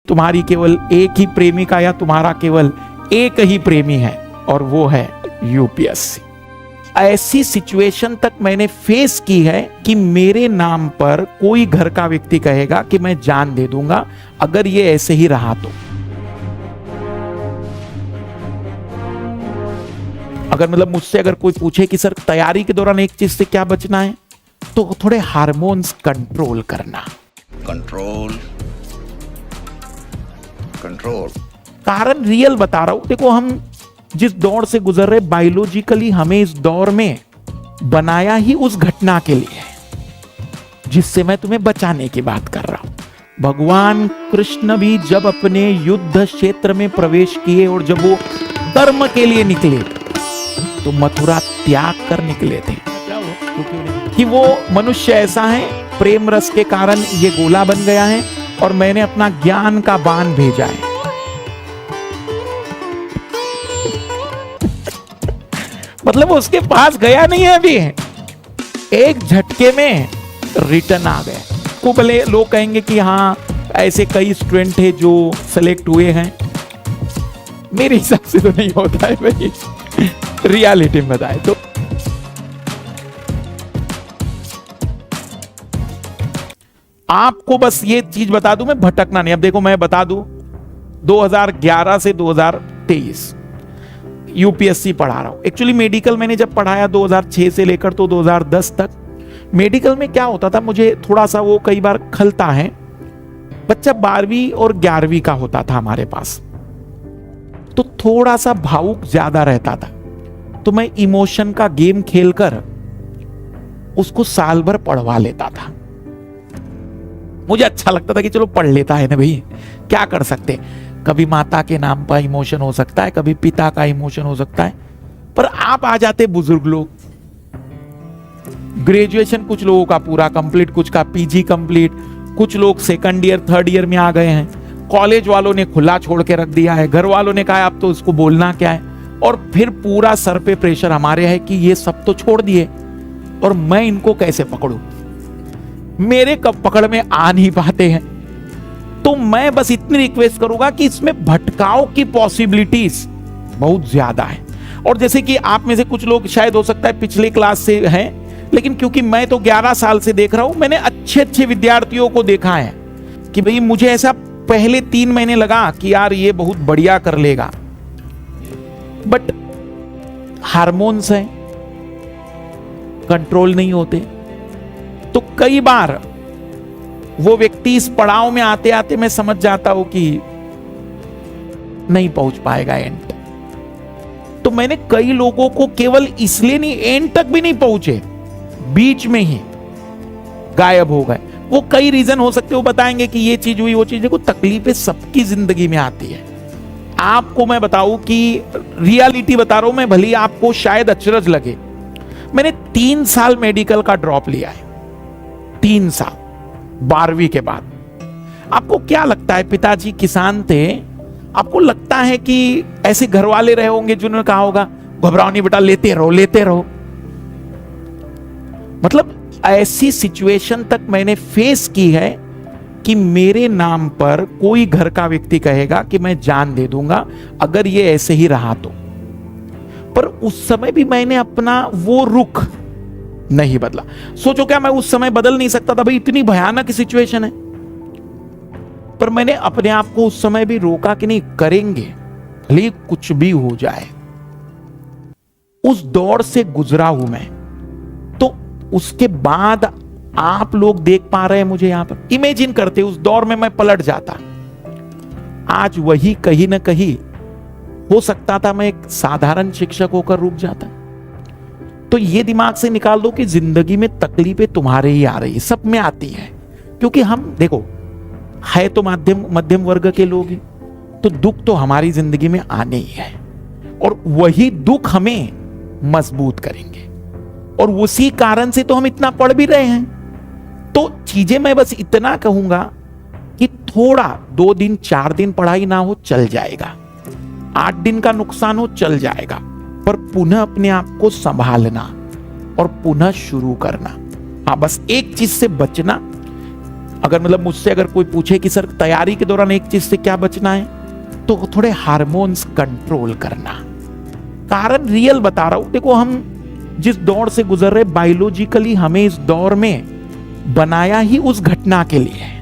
तुम्हारी केवल एक ही प्रेमिका या तुम्हारा केवल एक ही प्रेमी है, और वो है यूपीएससी। ऐसी सिचुएशन तक मैंने फेस की है कि मेरे नाम पर कोई घर का व्यक्ति कहेगा कि मैं जान दे दूंगा अगर ये ऐसे ही रहा तो। अगर मतलब मुझसे अगर कोई पूछे कि सर तैयारी के दौरान एक चीज से क्या बचना है, तो थोड़े हार्मोन्स कंट्रोल करना। कंट्रोल कंट्रोल कारण रियल बता रहा हूं। देखो, हम जिस दौर से गुजर रहे, बायोलॉजिकली हमें इस दौर में बनाया ही उस घटना के लिए है जिससे मैं तुम्हें बचाने की बात कर रहा हूं। भगवान कृष्ण भी जब अपने युद्ध क्षेत्र में प्रवेश किए और जब वो धर्म के लिए निकले तो मथुरा त्याग कर निकले थे कि वो मनुष्य ऐसा है, प्रेम रस के कारण ये गोला बन गया है और मैंने अपना ज्ञान का बाण भेजा है। मतलब उसके पास गया नहीं है अभी, एक झटके में रिटर्न आ गए। को भले लोग कहेंगे कि हाँ ऐसे कई स्टूडेंट है जो सेलेक्ट हुए हैं, मेरे हिसाब से तो नहीं होता है भाई, रियलिटी में बताए तो। आपको बस ये चीज बता दूं, मैं भटकना नहीं। अब देखो मैं बता दूं, 2011 से 2023 यूपीएससी पढ़ा रहा हूं। एक्चुअली मेडिकल मैंने जब पढ़ाया 2006 से लेकर तो 2010 तक, मेडिकल में क्या होता था, मुझे थोड़ा सा वो कई बार खलता है। बच्चा 12वीं और 11वीं का होता था हमारे पास, तो थोड़ा सा भावुक ज्यादा रहता था, तो मैं इमोशन का गेम खेलकर उसको साल भर पढ़वा लेता था। मुझे अच्छा लगता था कि चलो पढ़ लेता है ना भाई, क्या कर सकते। कभी माता के नाम पर इमोशन हो सकता है, कभी पिता का इमोशन हो सकता है। पर आप आ जाते बुजुर्ग लोग, ग्रेजुएशन कुछ लोगों का पूरा कंप्लीट, कुछ का पीजी कंप्लीट, कुछ लोग सेकंड ईयर थर्ड ईयर में आ गए हैं। कॉलेज वालों ने खुला छोड़ के रख दिया है, घर वालों ने कहा अब तो उसको बोलना क्या है, और फिर पूरा सर पे प्रेशर हमारे है कि ये सब तो छोड़ दिए और मैं इनको कैसे पकड़ूं, मेरे कब पकड़ में आ नहीं पाते हैं। तो मैं बस इतनी रिक्वेस्ट करूंगा कि इसमें भटकाव की पॉसिबिलिटीज बहुत ज्यादा है। और जैसे कि आप में से कुछ लोग शायद हो सकता है पिछले क्लास से हैं, लेकिन क्योंकि मैं तो 11 साल से देख रहा हूं, मैंने अच्छे अच्छे विद्यार्थियों को देखा है कि भाई मुझे ऐसा पहले 3 महीने लगा कि यार ये बहुत बढ़िया कर लेगा, बट हार्मोन्स हैं, कंट्रोल नहीं होते। तो कई बार वो व्यक्ति इस पड़ाव में आते आते मैं समझ जाता हूं कि नहीं पहुंच पाएगा एंड तक। तो मैंने कई लोगों को केवल इसलिए नहीं, एंड तक भी नहीं पहुंचे, बीच में ही गायब हो गए। वो कई रीजन हो सकते, वो बताएंगे कि ये चीज हुई वो चीज। देखो तकलीफें सबकी जिंदगी में आती है। आपको मैं बताऊं कि रियलिटी बता रहा हूं मैं, भली आपको शायद अचरज लगे, मैंने 3 साल मेडिकल का ड्रॉप लिया है, 3 साल 12वीं के बाद। आपको क्या लगता है, पिताजी किसान थे, आपको लगता है कि ऐसे घर वाले रहे होंगे जिन्होंने कहा होगा घबराओ नहीं बेटा, लेते रहो लेते रहो। मतलब ऐसी सिचुएशन तक मैंने फेस की है कि मेरे नाम पर कोई घर का व्यक्ति कहेगा कि मैं जान दे दूंगा अगर ये ऐसे ही रहा तो। पर उस समय भी मैंने अपना वो रुख नहीं बदला। सोचो क्या मैं उस समय बदल नहीं सकता था, भाई इतनी भयानक सिचुएशन है। पर मैंने अपने आप को उस समय भी रोका कि नहीं, करेंगे भले कुछ भी हो जाए। उस दौर से गुजरा हूं मैं। तो उसके बाद आप लोग देख पा रहे हैं मुझे यहां पर, इमेजिन करते उस दौर में मैं पलट जाता, आज वही कहीं ना कहीं हो सकता था मैं एक साधारण शिक्षक होकर रुक जाता। तो ये दिमाग से निकाल दो कि जिंदगी में तकलीफें तुम्हारे ही आ रही है, सब में आती है। क्योंकि हम देखो है तो मध्यम वर्ग के लोग हैं, तो दुख तो हमारी जिंदगी में आने ही है, और वही दुख हमें मजबूत करेंगे, और उसी कारण से तो हम इतना पढ़ भी रहे हैं। तो चीजें मैं बस इतना कहूंगा कि थोड़ा 2 दिन 4 दिन पढ़ाई ना हो चल जाएगा, 8 दिन का नुकसान हो चल जाएगा, पर पुनः अपने आप को संभालना और पुनः शुरू करना। हाँ, बस एक चीज से बचना, अगर मतलब मुझसे अगर कोई पूछे कि सर तैयारी के दौरान एक चीज से क्या बचना है, तो थोड़े हार्मोन्स कंट्रोल करना। कारण रियल बता रहा हूं, देखो हम जिस दौर से गुजर रहे, बायोलॉजिकली हमें इस दौर में बनाया ही उस घटना के लिए है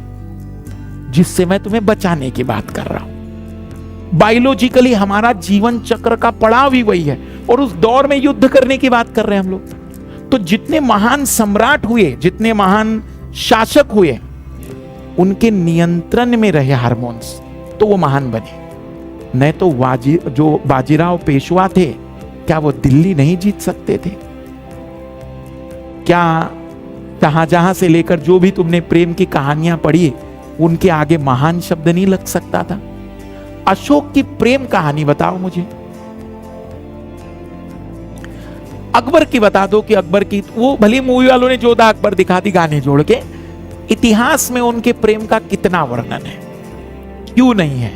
जिससे मैं तुम्हें बचाने की बात कर रहा हूं। बायोलॉजिकली हमारा जीवन चक्र का पड़ाव ही वही है, और उस दौर में युद्ध करने की बात कर रहे हैं हम लोग। तो जितने महान सम्राट हुए, जितने महान शासक हुए, उनके नियंत्रण में रहे हार्मोन्स, तो वो महान बने। नहीं तो जो बाजीराव पेशवा थे, क्या वो दिल्ली नहीं जीत सकते थे? क्या शाहजहां से लेकर जो भी तुमने प्रेम की कहानियां पढ़ी, उनके आगे महान शब्द नहीं लग सकता था? अशोक की प्रेम कहानी बताओ मुझे। अकबर की बता दो कि अकबर की, वो भली मूवी वालों ने जोधा अकबर दिखा दी गाने जोड़ के, इतिहास में उनके प्रेम का कितना वर्णन है? क्यों नहीं है?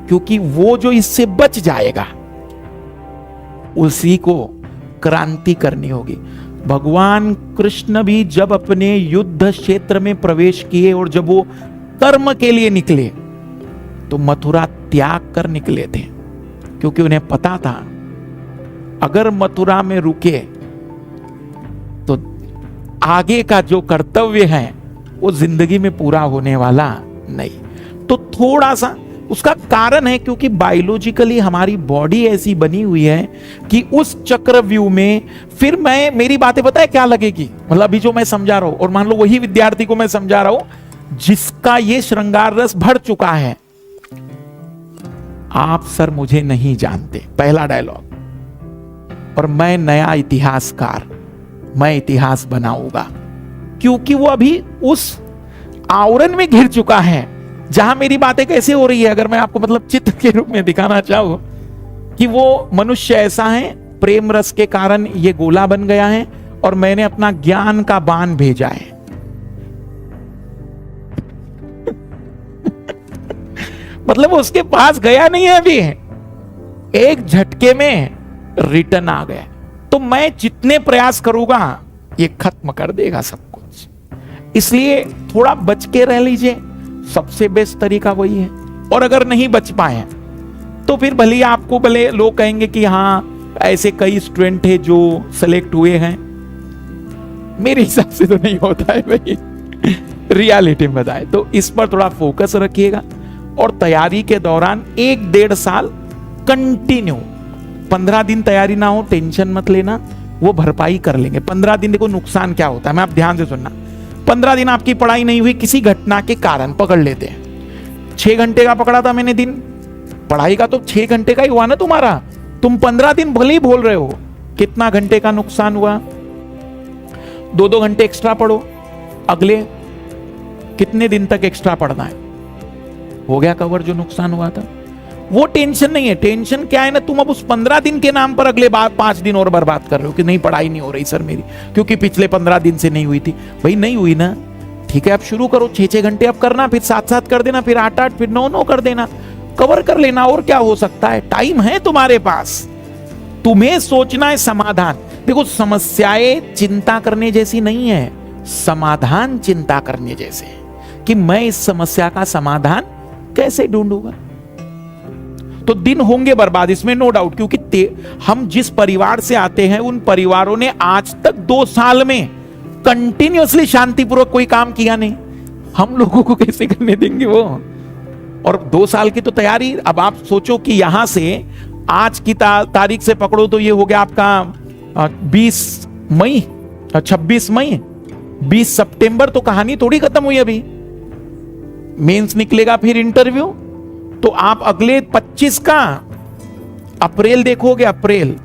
क्योंकि वो जो इससे बच जाएगा उसी को क्रांति करनी होगी। भगवान कृष्ण भी जब अपने युद्ध क्षेत्र में प्रवेश किए और जब वो कर्म के लिए निकले, तो मथुरा त्याग कर निकले थे, क्योंकि उन्हें पता था अगर मथुरा में रुके तो आगे का जो कर्तव्य है वो जिंदगी में पूरा होने वाला नहीं। तो थोड़ा सा उसका कारण है क्योंकि बायोलॉजिकली हमारी बॉडी ऐसी बनी हुई है कि उस चक्रव्यूह में फिर मेरी बातें पता है क्या लगेगी, मतलब अभी जो मैं समझा रहा हूं, और मान लो वही विद्यार्थी को मैं समझा रहा हूं जिसका ये श्रृंगार रस भर चुका है। आप सर मुझे नहीं जानते, पहला डायलॉग, और मैं नया इतिहासकार, मैं इतिहास बनाऊंगा, क्योंकि वो अभी उस आवरण में घिर चुका है जहां मेरी बातें कैसे हो रही है। अगर मैं आपको मतलब चित्र के रूप में दिखाना चाहूं कि वो मनुष्य ऐसा है, प्रेम रस के कारण ये गोला बन गया है, और मैंने अपना ज्ञान का बाण भेजा है। मतलब उसके पास गया नहीं है अभी, एक झटके में रिटर्न आ गया। तो मैं जितने प्रयास करूंगा ये खत्म कर देगा सब कुछ, इसलिए थोड़ा बच के रह लीजिए, सबसे बेस्ट तरीका वही है। और अगर नहीं बच पाए तो फिर भले आपको भले लोग कहेंगे कि हाँ ऐसे कई स्टूडेंट है जो सेलेक्ट हुए हैं, मेरे हिसाब से तो नहीं होता है भाई, रियलिटी में बताए तो इस पर थोड़ा फोकस रखिएगा। और तैयारी के दौरान 1-1.5 साल कंटिन्यू, 15 दिन तैयारी ना हो टेंशन मत लेना, वो भरपाई कर लेंगे। 15 दिन देखो नुकसान क्या होता है, मैं आप ध्यान से सुनना। 15 दिन आपकी पढ़ाई नहीं हुई किसी घटना के कारण, पकड़ लेते हैं 6 घंटे का पकड़ा था मैंने दिन पढ़ाई का, तो 6 घंटे का ही हुआ ना तुम्हारा। तुम 15 दिन भले ही बोल रहे हो, कितना घंटे का नुकसान हुआ? 2-2 घंटे एक्स्ट्रा पढ़ो, अगले कितने दिन तक एक्स्ट्रा पढ़ना है, हो गया कवर जो नुकसान हुआ था। वो टेंशन नहीं है। टेंशन क्या है ना, तुम अब उस 15 दिन के नाम पर अगले 5 दिन और बर्बाद कर रहे हो कि नहीं पढ़ाई नहीं हो रही सर मेरी, क्योंकि पिछले 15 दिन से नहीं हुई थी। भाई नहीं हुई ना, ठीक है, अब शुरू करो, 6-6 घंटे अब करना, फिर 7-7 कर देना, फिर 8-8, फिर 9-9 कर देना, कवर कर लेना। और क्या हो सकता है, टाइम है तुम्हारे पास। तुम्हें सोचना है समाधान। देखो समस्याएं चिंता करने जैसी नहीं है, समाधान चिंता करने जैसे है कि मैं इस समस्या का समाधान कैसे ढूंढूंगा। तो दिन होंगे बर्बाद, इसमें नो डाउट, क्योंकि हम जिस परिवार से आते हैं उन परिवारों ने आज तक 2 साल में कंटिन्यूअसली शांतिपूर्वक कोई काम किया नहीं। हम लोगों को कैसे करने देंगे वो? और 2 साल की तो तैयारी, अब आप सोचो कि यहां से आज की तारीख से पकड़ो तो ये हो गया आपका 20 मई, 26 मई, 20 सितंबर, तो कहानी थोड़ी खत्म हुई अभी। मेंस निकलेगा, फिर इंटरव्यू, तो आप अगले 25 का अप्रैल देखोगे, अप्रैल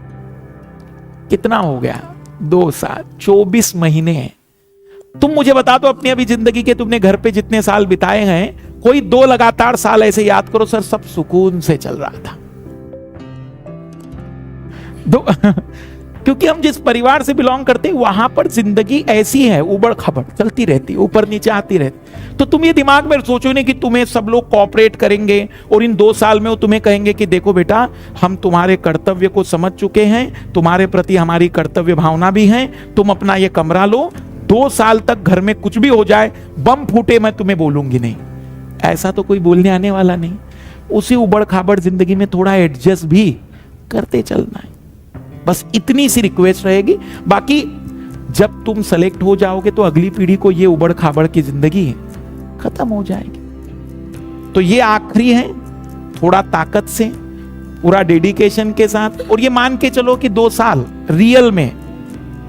कितना हो गया, 2 साल, 24 महीने। तुम मुझे बता दो अपनी अभी जिंदगी के तुमने घर पे जितने साल बिताए हैं, कोई 2 लगातार साल ऐसे याद करो सर सब सुकून से चल रहा था। क्योंकि हम जिस परिवार से बिलोंग करते हैं वहां पर जिंदगी ऐसी है, उबड़ खबड़ चलती रहती, ऊपर नीचे आती रहती। तो तुम ये दिमाग में सोचो नहीं कि तुम्हें सब लोग कोऑपरेट करेंगे और इन 2 साल में वो तुम्हें कहेंगे कि देखो बेटा हम तुम्हारे कर्तव्य को समझ चुके हैं, तुम्हारे प्रति हमारी कर्तव्य भावना भी है, तुम अपना ये कमरा लो, 2 साल तक घर में कुछ भी हो जाए, बम फूटे, मैं तुम्हें बोलूंगी नहीं। ऐसा तो कोई बोलने आने वाला नहीं। उसी उबड़ खाबड़ जिंदगी में थोड़ा एडजस्ट भी करते चलना है, बस इतनी सी रिक्वेस्ट रहेगी। बाकी जब तुम सेलेक्ट हो जाओगे तो अगली पीढ़ी को ये उबड़ खाबड़ की जिंदगी खत्म हो जाएगी। तो ये आखिरी है, थोड़ा ताकत से, पूरा डेडिकेशन के साथ, और ये मान के चलो कि 2 साल रियल में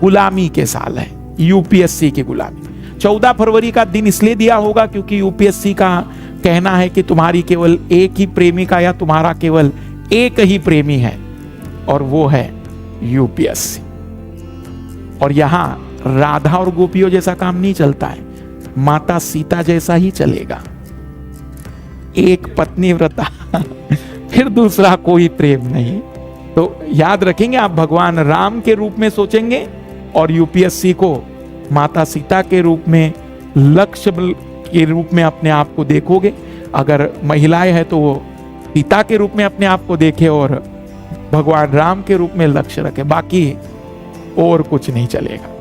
गुलामी के साल है, यूपीएससी की गुलामी। 14 फरवरी का दिन इसलिए दिया होगा क्योंकि यूपीएससी का कहना है कि तुम्हारी केवल एक ही प्रेमिका या तुम्हारा केवल एक ही प्रेमी है, और वो है यूपीएससी। और यहां राधा और गोपियों जैसा काम नहीं चलता है, माता सीता जैसा ही चलेगा। एक पत्नी व्रता फिर दूसरा कोई प्रेम नहीं। तो याद रखेंगे, आप भगवान राम के रूप में सोचेंगे और यूपीएससी को माता सीता के रूप में, लक्ष्य के रूप में अपने आप को देखोगे। अगर महिलाएं हैं तो वो सीता के रूप में अपने आप को देखे और भगवान राम के रूप में लक्ष्य रखे, बाकी और कुछ नहीं चलेगा।